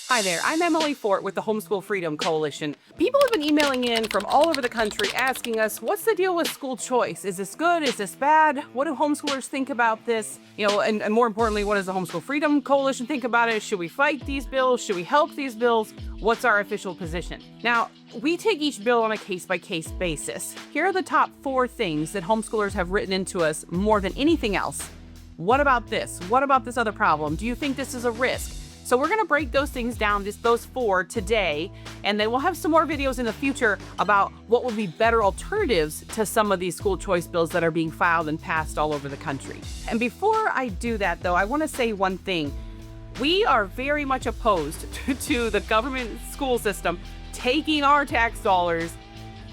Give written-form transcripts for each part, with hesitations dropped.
Hi there, I'm Emily Fort with the Homeschool Freedom Coalition. People have been emailing in from all over the country asking us, what's the deal with school choice? Is this good? Is this bad? What do homeschoolers think about this? And more importantly, what does the Homeschool Freedom Coalition think about it? Should we fight these bills? Should we help these bills? What's our official position? Now, we take each bill on a case-by-case basis. Here are the top 4 things that homeschoolers have written into us more than anything else. What about this? What about this other problem? Do you think this is a risk? So we're going to break those things down, just those 4 today, and then we'll have some more videos in the future about what would be better alternatives to some of these school choice bills that are being filed and passed all over the country. And before I do that, though, I want to say one thing. We are very much opposed to the government school system taking our tax dollars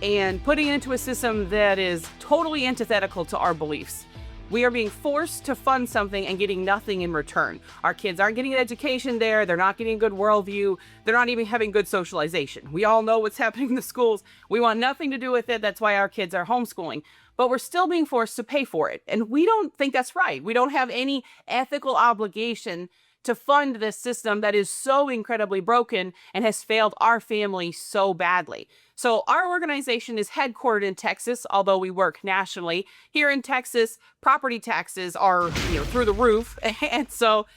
and putting it into a system that is totally antithetical to our beliefs. We are being forced to fund something and getting nothing in return. Our kids aren't getting an education there. They're not getting a good worldview. They're not even having good socialization. We all know what's happening in the schools. We want nothing to do with it. That's why our kids are homeschooling. But we're still being forced to pay for it. And we don't think that's right. We don't have any ethical obligation to fund this system that is so incredibly broken and has failed our family so badly. So our organization is headquartered in Texas, although we work nationally. Here in Texas, property taxes are through the roof. And so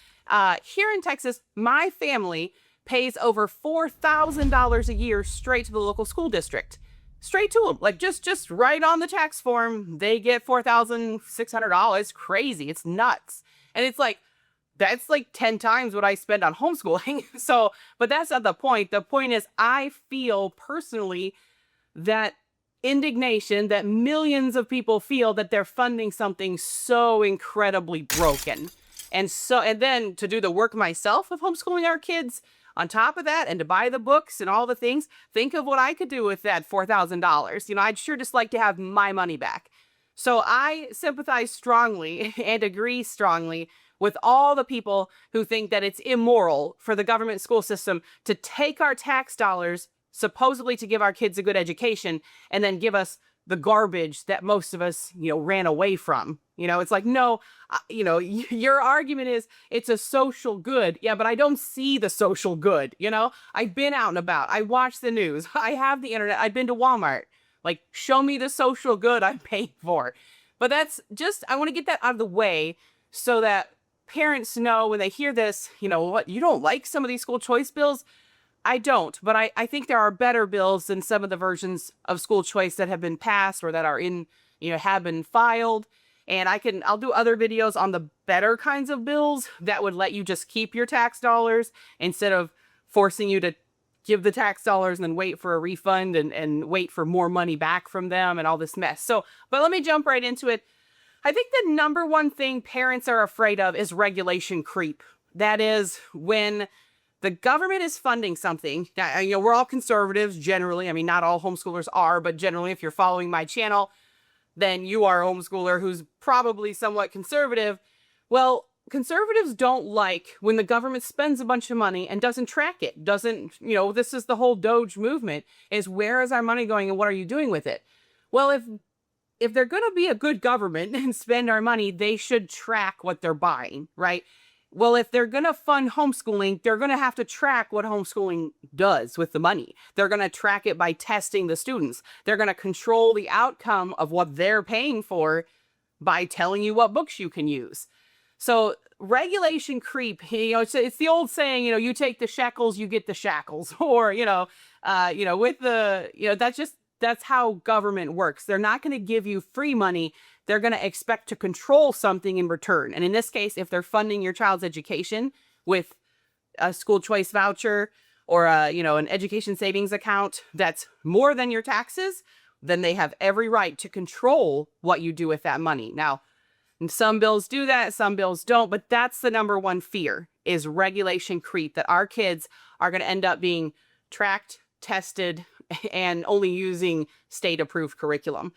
here in Texas, my family pays over $4,000 a year straight to the local school district. Straight to them, like just right on the tax form, they get $4,600. Crazy, it's nuts. And it's like, that's like 10 times what I spend on homeschooling. So, but that's not the point. The point is, I feel personally that indignation that millions of people feel that they're funding something so incredibly broken. And then to do the work myself of homeschooling our kids on top of that, and to buy the books and all the things, think of what I could do with that $4,000. I'd sure just like to have my money back. So I sympathize strongly and agree strongly with all the people who think that it's immoral for the government school system to take our tax dollars, supposedly to give our kids a good education, and then give us the garbage that most of us, ran away from. It's like, no, your argument is it's a social good. Yeah, but I don't see the social good. I've been out and about. I watch the news. I have the internet. I've been to Walmart. Like, show me the social good I'm paying for. But that's just, I want to get that out of the way so that parents know when they hear this, what, you don't like some of these school choice bills? I don't, but I think there are better bills than some of the versions of school choice that have been passed or that are have been filed. And I'll do other videos on the better kinds of bills that would let you just keep your tax dollars instead of forcing you to give the tax dollars and then wait for a refund and wait for more money back from them and all this mess. So, but let me jump right into it. I think the number one thing parents are afraid of is regulation creep. That is, when the government is funding something, we're all conservatives generally. I mean, not all homeschoolers are, but generally, if you're following my channel, then you are a homeschooler who's probably somewhat conservative. Well, conservatives don't like when the government spends a bunch of money and doesn't track it. This is the whole Doge movement, is where is our money going and what are you doing with it? Well, if they're going to be a good government and spend our money, they should track what they're buying, right? Well, if they're going to fund homeschooling, they're going to have to track what homeschooling does with the money. They're going to track it by testing the students. They're going to control the outcome of what they're paying for by telling you what books you can use. So regulation creep, it's the old saying, you take the shekels, you get the shackles, or, that's how government works. They're not going to give you free money. They're going to expect to control something in return. And in this case, if they're funding your child's education with a school choice voucher or an education savings account that's more than your taxes, then they have every right to control what you do with that money. Now, some bills do that, some bills don't, but that's the number one fear, is regulation creep, that our kids are going to end up being tracked, tested, and only using state-approved curriculum.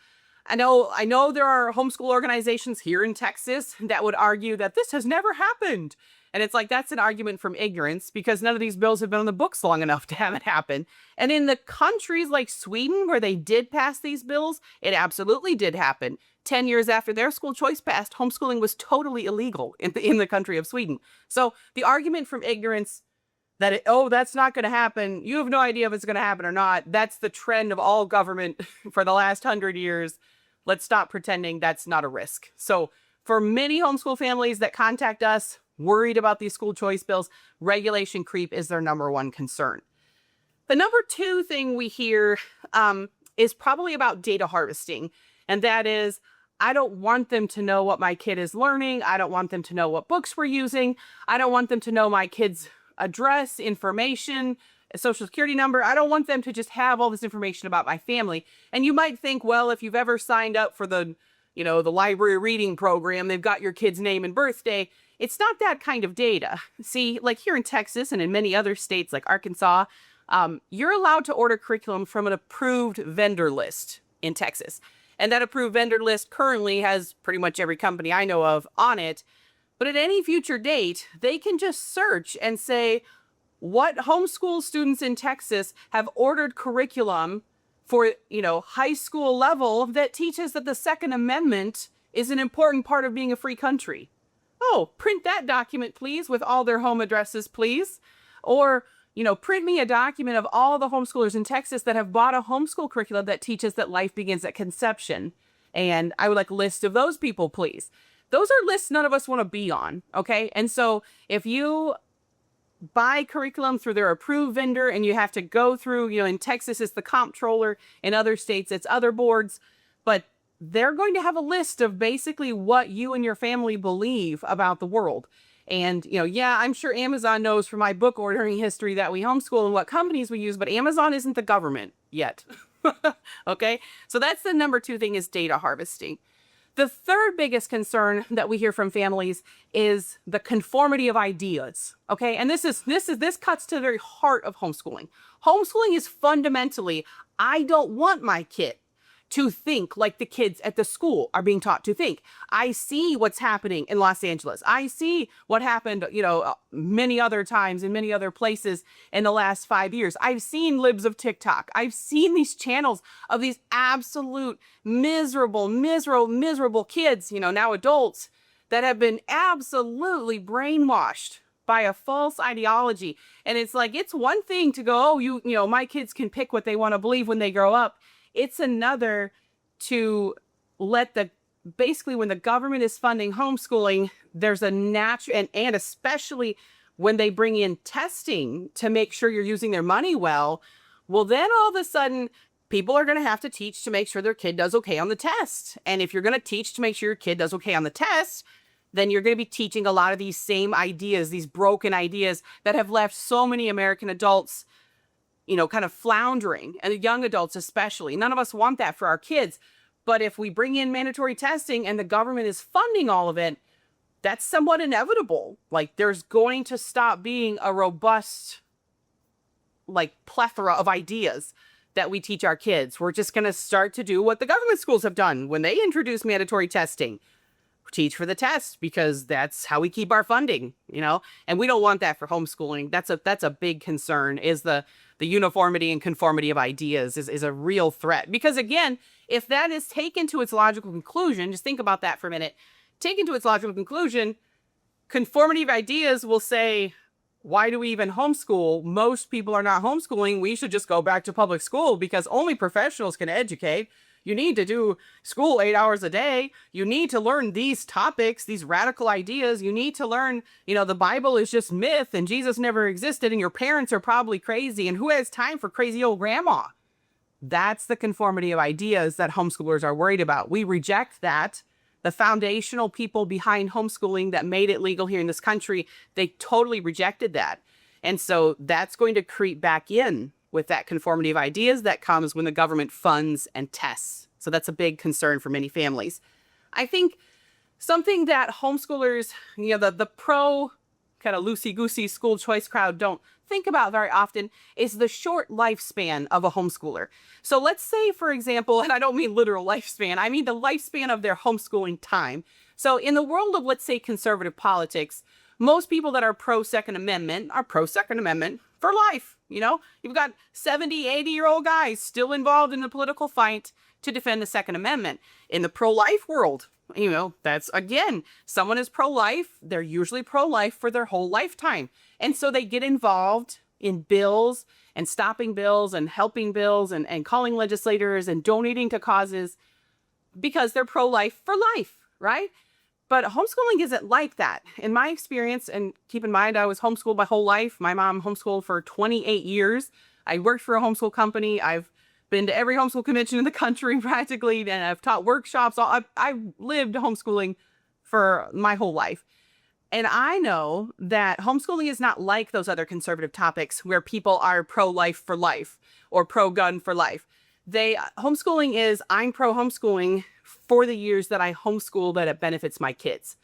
I know there are homeschool organizations here in Texas that would argue that this has never happened. And it's like, that's an argument from ignorance, because none of these bills have been on the books long enough to have it happen. And in the countries like Sweden, where they did pass these bills, it absolutely did happen. 10 years after their school choice passed, homeschooling was totally illegal in the country of Sweden. So the argument from ignorance that's not going to happen. You have no idea if it's going to happen or not. That's the trend of all government for the last 100 years. Let's stop pretending that's not a risk. So for many homeschool families that contact us worried about these school choice bills, regulation creep is their number one concern. The number two thing we hear is probably about data harvesting. And that is, I don't want them to know what my kid is learning. I don't want them to know what books we're using. I don't want them to know my kid's address, information, social security number. I don't want them to just have all this information about my family. And you might think, well, if you've ever signed up for the library reading program, they've got your kid's name and birthday. It's not that kind of data. See, like here in Texas and in many other states like Arkansas, you're allowed to order curriculum from an approved vendor list in Texas. And that approved vendor list currently has pretty much every company I know of on it. But at any future date, they can just search and say, what homeschool students in Texas have ordered curriculum for, high school level that teaches that the Second Amendment is an important part of being a free country. Oh, print that document, please, with all their home addresses, please. Or, print me a document of all the homeschoolers in Texas that have bought a homeschool curriculum that teaches that life begins at conception. And I would like a list of those people, please. Those are lists none of us want to be on, okay? And so if you buy curriculum through their approved vendor and you have to go through, in Texas it's the comptroller, in other states it's other boards, but they're going to have a list of basically what you and your family believe about the world. And, I'm sure Amazon knows from my book ordering history that we homeschool and what companies we use, but Amazon isn't the government yet. Okay? So that's the number two thing, is data harvesting. The third biggest concern that we hear from families is the conformity of ideas. Okay? And this cuts to the very heart of homeschooling. Homeschooling is fundamentally, I don't want my kid to think like the kids at the school are being taught to think. I see what's happening in Los Angeles. I see what happened, many other times in many other places in the last 5 years. I've seen libs of TikTok. I've seen these channels of these absolute miserable kids, now adults, that have been absolutely brainwashed by a false ideology. And it's like, it's one thing to go, my kids can pick what they want to believe when they grow up. It's another to let basically when the government is funding homeschooling, there's a natural, and especially when they bring in testing to make sure you're using their money well, then all of a sudden people are going to have to teach to make sure their kid does okay on the test. And if you're going to teach to make sure your kid does okay on the test, then you're going to be teaching a lot of these same ideas, these broken ideas that have left so many American adults kind of floundering, and young adults especially. None of us want that for our kids. But if we bring in mandatory testing and the government is funding all of it, that's somewhat inevitable. Like, there's going to stop being a robust, plethora of ideas that we teach our kids. We're just going to start to do what the government schools have done when they introduce mandatory testing. Teach for the test, because that's how we keep our funding, and we don't want that for homeschooling. That's a big concern, is the uniformity and conformity of ideas is a real threat. Because again, if that is taken to its logical conclusion, just think about that for a minute, taken to its logical conclusion, conformity of ideas will say, why do we even homeschool? Most people are not homeschooling. We should just go back to public school because only professionals can educate. You need to do school 8 hours a day. You need to learn these topics, these radical ideas. You need to learn, the Bible is just myth and Jesus never existed and your parents are probably crazy. And who has time for crazy old grandma? That's the conformity of ideas that homeschoolers are worried about. We reject that. The foundational people behind homeschooling that made it legal here in this country, they totally rejected that. And so that's going to creep back in with that conformity of ideas that comes when the government funds and tests. So that's a big concern for many families. I think something that homeschoolers, the pro kind of loosey-goosey school choice crowd don't think about very often is the short lifespan of a homeschooler. So let's say, for example, and I don't mean literal lifespan, I mean the lifespan of their homeschooling time. So in the world of, let's say, conservative politics, most people that are pro-Second Amendment are pro-Second Amendment for life. You've got 70, 80-year-old guys still involved in the political fight to defend the Second Amendment. In the pro-life world, that's, again, someone is pro-life. They're usually pro-life for their whole lifetime. And so they get involved in bills and stopping bills and helping bills and calling legislators and donating to causes because they're pro-life for life, right? But homeschooling isn't like that. In my experience, and keep in mind, I was homeschooled my whole life. My mom homeschooled for 28 years. I worked for a homeschool company. I've been to every homeschool convention in the country practically, and I've taught workshops. I've lived homeschooling for my whole life. And I know that homeschooling is not like those other conservative topics where people are pro-life for life or pro-gun for life. Homeschooling is, I'm pro-homeschooling for the years that I homeschool that it benefits my kids.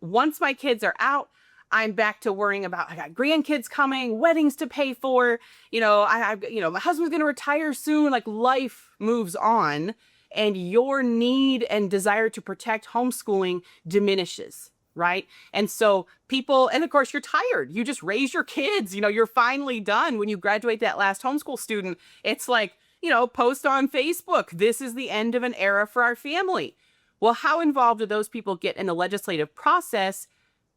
Once my kids are out, I'm back to worrying about, I got grandkids coming, weddings to pay for, my husband's going to retire soon. Like, life moves on and your need and desire to protect homeschooling diminishes. Right. And so and of course, you're tired. You just raise your kids. You're finally done. When you graduate that last homeschool student, it's like, post on Facebook, this is the end of an era for our family. Well, how involved do those people get in the legislative process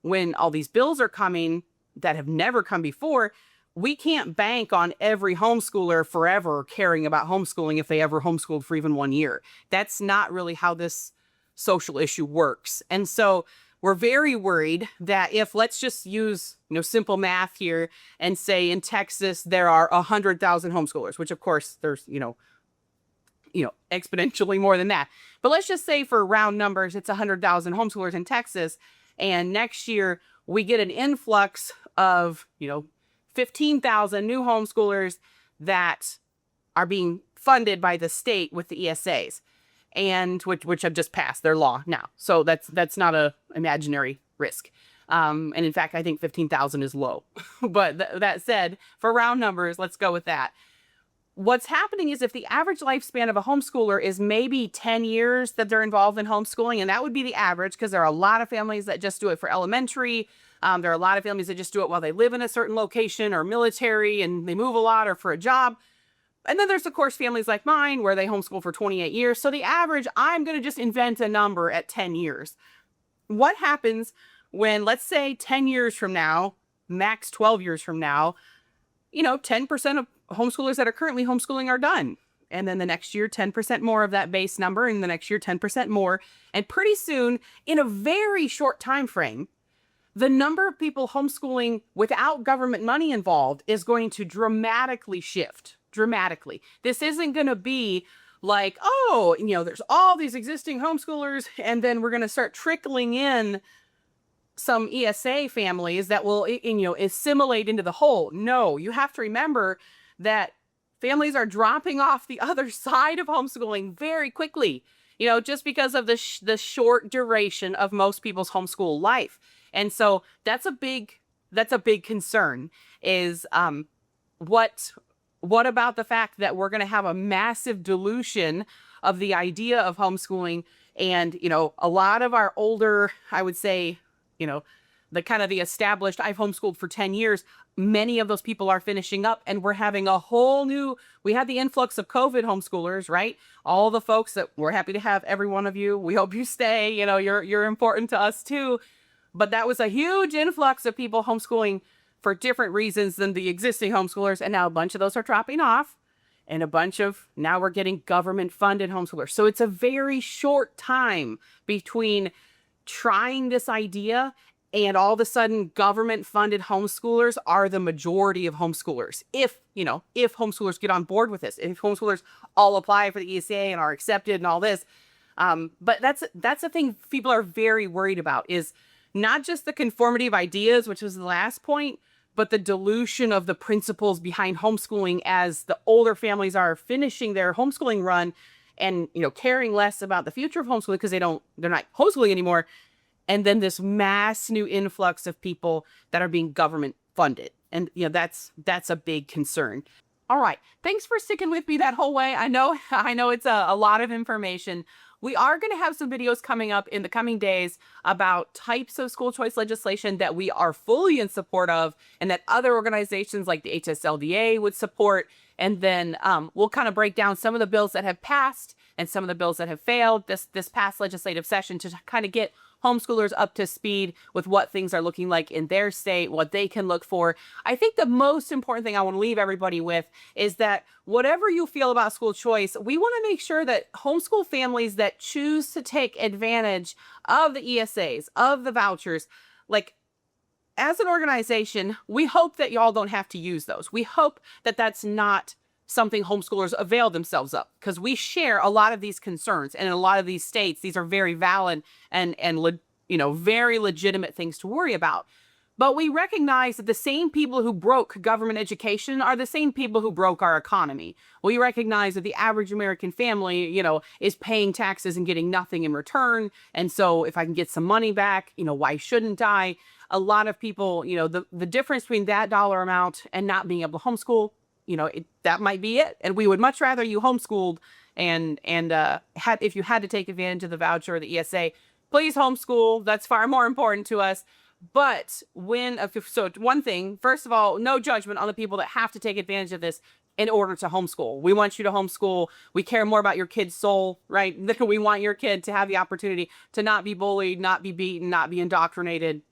when all these bills are coming that have never come before? We can't bank on every homeschooler forever caring about homeschooling if they ever homeschooled for even 1 year. That's not really how this social issue works. And so we're very worried that if, let's just use, simple math here and say in Texas, there are 100,000 homeschoolers, which of course there's, exponentially more than that. But let's just say for round numbers, it's 100,000 homeschoolers in Texas. And next year we get an influx of, 15,000 new homeschoolers that are being funded by the state with the ESAs. And which have just passed their law now. So that's not a imaginary risk. And in fact, I think 15,000 is low. But that said, for round numbers, let's go with that. What's happening is if the average lifespan of a homeschooler is maybe 10 years that they're involved in homeschooling, and that would be the average because there are a lot of families that just do it for elementary. There are a lot of families that just do it while they live in a certain location or military and they move a lot or for a job. And then there's, of course, families like mine where they homeschool for 28 years. So the average, I'm going to just invent a number at 10 years. What happens when, let's say 10 years from now, max 12 years from now, 10% of homeschoolers that are currently homeschooling are done. And then the next year, 10% more of that base number, and the next year, 10% more. And pretty soon, in a very short time frame, the number of people homeschooling without government money involved is going to dramatically shift. Dramatically. This isn't going to be like, there's all these existing homeschoolers, and then we're going to start trickling in some ESA families that will, assimilate into the whole. No, you have to remember that families are dropping off the other side of homeschooling very quickly, just because of the short duration of most people's homeschool life. And so that's a big concern is, what about the fact that we're going to have a massive dilution of the idea of homeschooling? And, a lot of our older, I would say, the established, I've homeschooled for 10 years. Many of those people are finishing up and we're having we had the influx of COVID homeschoolers, right? All the folks that we're happy to have, every one of you. We hope you stay, you're important to us too. But that was a huge influx of people homeschooling for different reasons than the existing homeschoolers. And now a bunch of those are dropping off and now we're getting government funded homeschoolers. So it's a very short time between trying this idea and all of a sudden government funded homeschoolers are the majority of homeschoolers. If homeschoolers get on board with this, if homeschoolers all apply for the ESA and are accepted and all this. But that's the thing people are very worried about is not just the conformity of ideas, which was the last point, but the dilution of the principles behind homeschooling as the older families are finishing their homeschooling run and, caring less about the future of homeschooling because they're not homeschooling anymore. And then this mass new influx of people that are being government funded. And, that's a big concern. All right. Thanks for sticking with me that whole way. I know it's a lot of information. We are going to have some videos coming up in the coming days about types of school choice legislation that we are fully in support of and that other organizations like the HSLDA would support. And then we'll kind of break down some of the bills that have passed and some of the bills that have failed this past legislative session to kind of get homeschoolers up to speed with what things are looking like in their state, what they can look for. I think the most important thing I want to leave everybody with is that whatever you feel about school choice, we want to make sure that homeschool families that choose to take advantage of the ESAs, of the vouchers, like, as an organization, we hope that y'all don't have to use those. We hope that that's not something homeschoolers avail themselves of, because we share a lot of these concerns, and in a lot of these states, these are very valid and very legitimate things to worry about. But we recognize that the same people who broke government education are the same people who broke our economy. We recognize that the average American family, is paying taxes and getting nothing in return. And so if I can get some money back, why shouldn't I? A lot of people, the difference between that dollar amount and not being able to homeschool, that might be it. And we would much rather you homeschooled and if you had to take advantage of the voucher or the ESA, please homeschool. That's far more important to us. But one thing, first of all, no judgment on the people that have to take advantage of this in order to homeschool. We want you to homeschool. We care more about your kid's soul, right? We want your kid to have the opportunity to not be bullied, not be beaten, not be indoctrinated.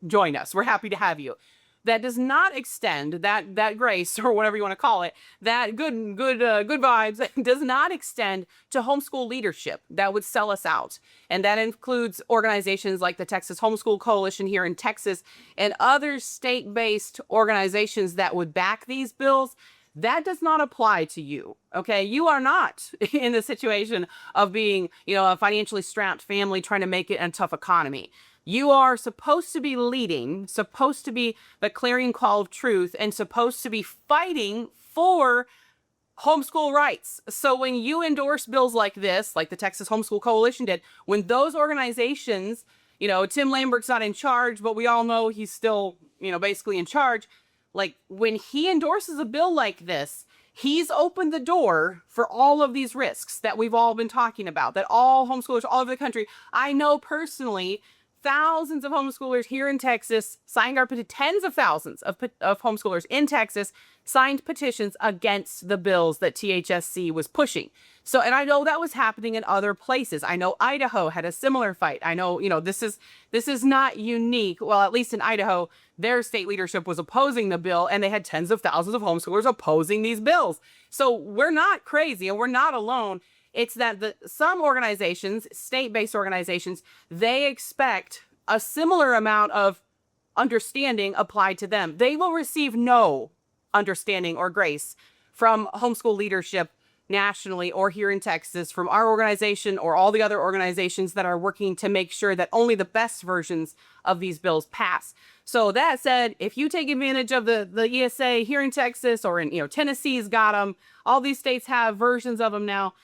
Join us. We're happy to have you. That does not extend that grace, or whatever you want to call it, that good vibes does not extend to homeschool leadership that would sell us out. And that includes organizations like the Texas Homeschool Coalition here in Texas and other state-based organizations that would back these bills. That does not apply to you. Okay. You are not in the situation of being, a financially strapped family trying to make it in a tough economy. You are supposed to be leading, supposed to be the clarion call of truth, and supposed to be fighting for homeschool rights. So when you endorse bills like this, like the Texas Homeschool Coalition did, when those organizations, Tim Lambert's not in charge, but we all know he's still, basically in charge. Like, when he endorses a bill like this, he's opened the door for all of these risks that we've all been talking about, that all homeschoolers all over the country, I know personally, thousands of homeschoolers here in Texas signed tens of thousands of homeschoolers in Texas signed petitions against the bills that THSC was pushing. So, and I know that was happening in other places. I know Idaho had a similar fight. I know, this is not unique. Well, at least in Idaho, their state leadership was opposing the bill, and they had tens of thousands of homeschoolers opposing these bills. So we're not crazy, and we're not alone. It's that some organizations, state-based organizations, they expect a similar amount of understanding applied to them. They will receive no understanding or grace from homeschool leadership nationally or here in Texas, from our organization or all the other organizations that are working to make sure that only the best versions of these bills pass. So that said, if you take advantage of the ESA here in Texas or in, Tennessee's got them, all these states have versions of them now.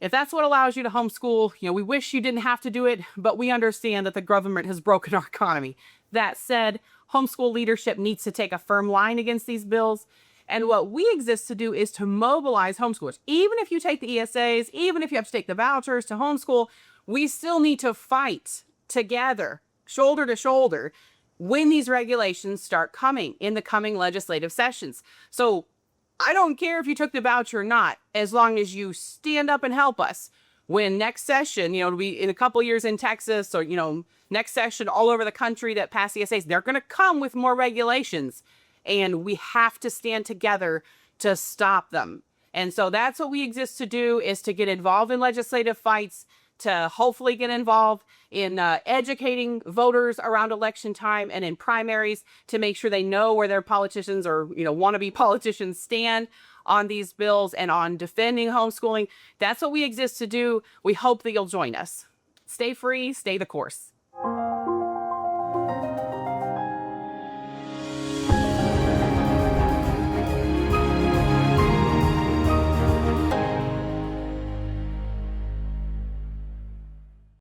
If that's what allows you to homeschool, we wish you didn't have to do it, but we understand that the government has broken our economy. That said, homeschool leadership needs to take a firm line against these bills. And what we exist to do is to mobilize homeschoolers. Even if you take the ESAs, even if you have to take the vouchers to homeschool, we still need to fight together, shoulder to shoulder, when these regulations start coming in the coming legislative sessions. So I don't care if you took the voucher or not, as long as you stand up and help us. When next session, it'll be in a couple years in Texas, or, next session all over the country that pass ESAs, they're going to come with more regulations, and we have to stand together to stop them. And so that's what we exist to do, is to get involved in legislative fights, to hopefully get involved in educating voters around election time and in primaries to make sure they know where their politicians or, wannabe politicians stand on these bills and on defending homeschooling. That's what we exist to do. We hope that you'll join us. Stay free, stay the course.